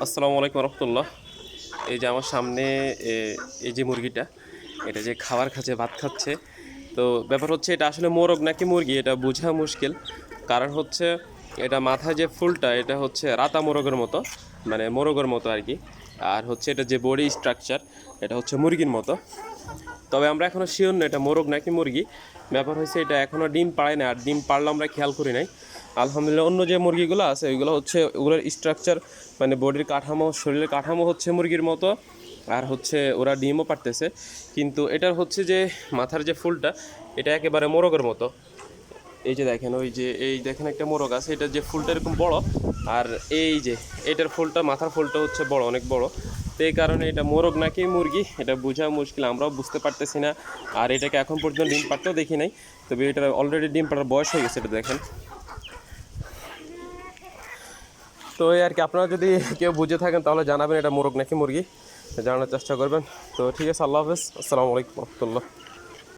আসসালামু আলাইকুম রহমতুল্লাহ। এই যে আমার সামনে এই যে মুরগিটা, এটা যে খাবার খাচ্ছে, ভাত খাচ্ছে। তো ব্যাপার হচ্ছে এটা আসলে মোরগ নাকি মুরগি এটা বোঝা মুশকিল। কারণ হচ্ছে এটা মাথায় যে ফুলটা এটা হচ্ছে রাতা মোরগের মতো, মানে মোরগের মতো আর কি। আর হচ্ছে এটা যে বডি স্ট্রাকচার এটা হচ্ছে মুরগির মতো। তবে আমরা এখনও শিওর না এটা মোরগ নাকি মুরগি। ব্যাপার হয়েছে এটা এখনও ডিম পাড়ায় না, আর ডিম পারলে আমরা খেয়াল করি নাই। আলহামদুলিল্লাহ অন্য যে মুরগিগুলো আছে ওইগুলো হচ্ছে ওগুলোর স্ট্রাকচার, মানে বডির কাঠামো, শরীরের কাঠামো হচ্ছে মুরগির মতো। আর হচ্ছে ওরা ডিমও পারতেছে। কিন্তু এটার হচ্ছে যে মাথার যে ফুলটা এটা একেবারে মোরগের মতো। এই যে দেখেন, ওই যে এই দেখেন একটা মোরগ আছে, এটার যে ফুলটা এরকম বড়। আর এই যে এটার ফুলটা, মাথার ফুলটা হচ্ছে বড়, অনেক বড়। তো এই কারণে এটা মোরগ নাকি মুরগি এটা বোঝা মুশকিল, আমরাও বুঝতে পারতেছি না। আর এটাকে এখন পর্যন্ত ডিম পাড়তেও দেখি নাই। তবে এটার অলরেডি ডিম পাড়ার বয়স হয়ে গেছে, এটা দেখেন। তো এই আর কি, আপনারা যদি কেউ বুঝে থাকেন তাহলে জানাবেন এটা মোরগ নাকি মুরগি, জানার চেষ্টা করবেন। তো ঠিক আছে, আল্লাহ হাফেজ, আসসালামু আলাইকুম রহমতুল্লাহ।